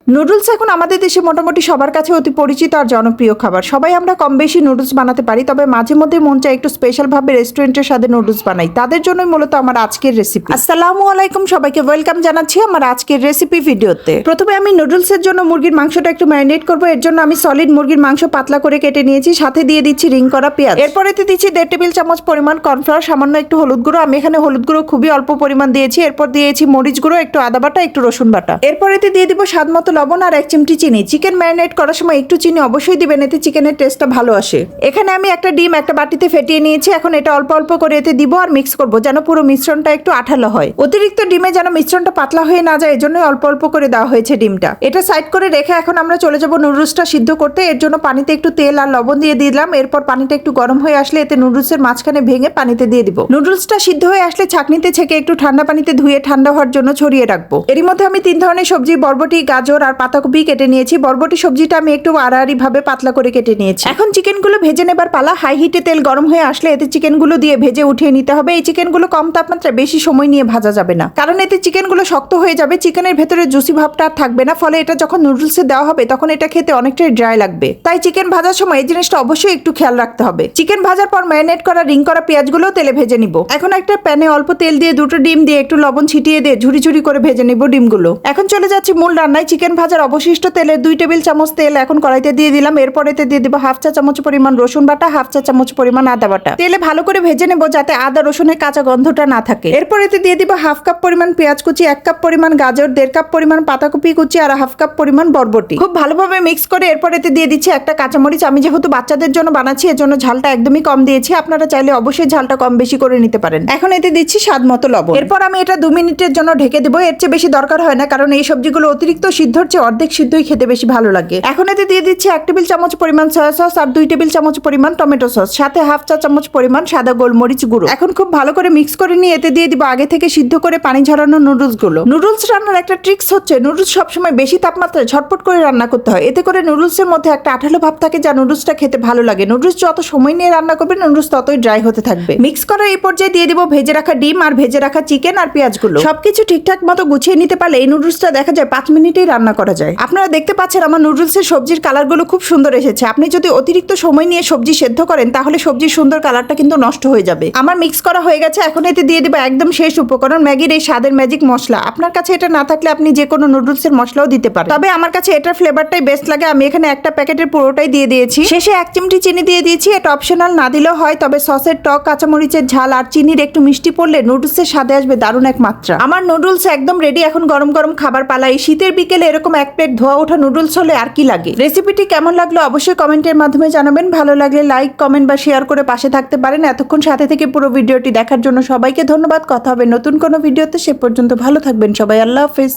Noodles এখন আমাদের দেশে মোটামুটি সবার কাছে অতি পরিচিত আর জনপ্রিয় খাবার। সবাই আমরা কম বেশি নুডলস বানাতে পারি, তবে মাঝে মধ্যে মন চায় একটু স্পেশাল ভাবে রেস্টুরেন্টের সাথে নুডলস বানাই। তাদের জন্যই মূলত আমার আজকের রেসিপি। আসসালামু আলাইকুম, সবাইকে ওয়েলকাম জানাচ্ছি আমার আজকের রেসিপি ভিডিওতে। প্রথমে আমি নুডলসের জন্য মুরগির মাংসটা একটু ম্যারিনেট করবো। এর জন্য আমি সলিড মুরগির মাংস পাতলা করে কেটে নিয়েছি, সাথে দিয়ে দিচ্ছি রিং করা পেঁয়াজ। এরপরেতে দিচ্ছি 1.5 টেবিল চামচ পরিমাণ কর্নফ্লাওয়ার, সামান্য একটু হলুদ গুঁড়ো। আমি এখানে হলুদ গুঁড়ো খুবই অল্প পরিমাণ দিয়েছি। এরপর দিয়েছি মরিচ গুঁড়ো, একটু আদা বাটা, একটু রসুন বাটা। এরপরেতে দিয়ে দিব স্বাদ মতো লবণ আর 1 চিমটি চিনি। চিকেন ম্যারিনেট করার সময় একটু চিনি অবশ্যই দিবেন, এতে চিকেনের টেস্টটা ভালো আসে। এখানে আমি একটা ডিম একটা বাটিতে ফেটিয়ে নিয়েছি। এখন এটা অল্প অল্প করে এতে দিব আর মিক্স করব, যেন পুরো মিশ্রণটা একটু আঠালো হয়। অতিরিক্ত ডিমে যেন মিশ্রণটা পাতলা হয়ে না যায়, এজন্য অল্প অল্প করে দেওয়া হয়েছে ডিমটা। এটা সাইড করে রেখে এখন আমরা চলে যাব নুডলসটা সিদ্ধ করতে। এর জন্য পানিতে একটু তেল আর লবণ দিয়ে দিলাম। এরপর পানিটা একটু গরম হয়ে আসলে এতে নুডলসের মাঝখানে ভেঙে পানিতে দিয়ে দিব। নুডলসটা সিদ্ধ হয়ে আসলে ছাঁকনিতে ছেঁকে একটু ঠান্ডা পানিতে ধুয়ে ঠান্ডা হওয়ার জন্য ছড়িয়ে রাখবো। এরই মধ্যে আমি 3 ধরনের সবজি বরবটি, গাজর আর পাতাকপি কেটে নিয়েছি। বরবটি সবজিটা আমি একটু আড়াআড়ি ভাবে পাতলা করে কেটে নিয়েছি। এখন চিকেনগুলো ভেজে নেবার পালা। হাই হিটে তেল গরম হয়ে আসলে এতে চিকেনগুলো দিয়ে ভেজে উঠিয়ে নিতে হবে। এই চিকেনগুলো কম তাপমাত্রায় বেশি সময় নিয়ে ভাজা যাবে না, কারণ এতে চিকেনগুলো শক্ত হয়ে যাবে, চিকেনের ভেতরে জুসি ভাবটা আর থাকবে না। ফলে এটা যখন নুডলসে দেওয়া হবে তখন এটা খেতে অনেকটাই ড্রাই লাগবে। তাই চিকেন ভাজার সময় এই জিনিসটা অবশ্যই একটু খেয়াল রাখতে হবে। চিকেন ভাজার পর ম্যারিনেট করা রিং করা পেঁয়াজগুলো তেলে ভেজে নিব। এখন একটা প্যানে অল্প তেল দিয়ে 2টো ডিম দিয়ে একটু লবণ ছিটিয়ে দিয়ে ঝুরি ঝুরি করে ভেজে নিব ডিমগুলো। এখন চলে যাচ্ছি মূল রান্নায়। চিকেন ভাজার অবশিষ্ট তেলের 2 টেবিল চামচ তেল এখন কড়াইতে দিয়ে দিলাম। এরপর এতে দিয়ে দিব 1/2 চা চামচ পরিমাণ রসুন বাটা, 1/2 চা চামচ পরিমাণ আদা বাটা। তেলে ভালো করে ভেজে নেব যাতে আদা রসুনের কাঁচা গন্ধটা না থাকে। এরপর এতে দিয়ে দিব 1/2 কাপ পরিমাণ পেঁয়াজ কুচি, 1 কাপ পরিমাণ গাজর, 1.5 কাপ পরিমাণ পাতাকপি কুচি আর 1/2 কাপ পরিমাণ বরবটি। খুব ভালোভাবে মিক্স করে এরপর এতে দিয়ে দিচ্ছি একটা কাঁচামরিচ। আমি যেহেতু বাচ্চাদের জন্য বানাচ্ছি এর জন্য ঝালটা একদমই কম দিয়েছি। আপনারা চাইলে অবশ্যই ঝালটা কম বেশি করে নিতে পারেন। এখন এতে দিচ্ছি স্বাদ মতো লবণ। এরপর আমি এটা 2 মিনিটের জন্য ঢেকে দেবো। এর চেয়ে বেশি দরকার হয় না, কারণ এই সবজিগুলো অতিরিক্ত সিদ্ধর চেয়ে অর্ধেক সিদ্ধই খেতে বেশি ভালো লাগে। এখন এতে দিয়ে দিচ্ছি 1 টেবিল চামচ পরিমাণ সয়া সস আর 2 টেবিল চামচ পরিমাণ টমেটো সস, সাথে 1/2 চা চামচ পরিমাণ সাদা গোলমরিচ গুঁড়ো। এখন খুব ভালো করে মিক্স করে নিয়ে এতে দিয়ে দিব আগে থেকে সিদ্ধ করে পানি ঝরানো নুডলস গুলো। নুডলস রান্নার একটা ট্রিক্স হচ্ছে নুডলস সবসময় বেশি তাপমাত্রায় ঝটপট করে রান্না করতে হয়। এতে করে নুডলসের মধ্যে একটা আঠালো ভাব থাকে, যা নুডলসটা খেতে ভালো লাগে। নুডলস যত সময় নিয়ে রান্না করবেন নুডলস ততই ড্রাই হতে থাকবে। মিক্স করার এই পর্যায়ে দিয়ে দিব ভেজে রাখা ডিম আর ভেজে রাখা চিকেন আর পেঁয়াজগুলো। সবকিছু ঠিকঠাক মতো গুছিয়ে নিতে পারলে এই নুডলসটা দেখা যায় 5 মিনিটেই রান্না করা যায়। আপনারা দেখতে পাচ্ছেন আমার নুডলসের সবজির কালারগুলো খুব সুন্দর এসেছে। আপনি যদি অতিরিক্ত সময় নিয়ে সবজি সেদ্ধ করেন তাহলে সবজির সুন্দর কালারটা কিন্তু নষ্ট হয়ে যাবে। আমার মিক্স করা হয়ে গেছে। এখন এতে দিয়ে দিব একদম শেষ উপকরণ, ম্যাগির এই স্বাদের ম্যাজিক মশলা। আপনার কাছে এটা না থাকলে আপনি যে কোনো নুডলসের মশলাও দিতে পারেন, তবে আমার কাছে এটার ফ্লেভারটাই বেস্ট লাগে। আমি এখানে একটা প্যাকেটের পুরোটাই দিয়ে দিয়েছি। শেষে 1 চিমটি চিনি দিয়ে দিয়েছি। এটা অপশনাল, না দিলেও হয়, তবে সসের টক, কাঁচামরিচের ঝাল আর চিনির একটু মিষ্টি পড়লে নুডলসের স্বাদে আসবে দারুণ এক মাত্রা। আমার নুডলস একদম রেডি। এখন গরম গরম খাবার পালা। এই শীতের বিকেলে এরকম 1 প্লেট ধোয়া ওঠা নুডলস হলে আর কি লাগে। রেসিপিটি কেমন লাগলো অবশ্যই কমেন্টের মাধ্যমে জানাবেন। ভালো লাগলে লাইক, কমেন্ট বা শেয়ার করে পাশে থাকতে পারেন। এতক্ষণ সাথে থেকে পুরো ভিডিওটি দেখার জন্য সবাইকে ধন্যবাদ। কথা হবে নতুন কোনো ভিডিওতে। সে পর্যন্ত ভালো থাকবেন সবাই। আল্লাহ হাফেজ।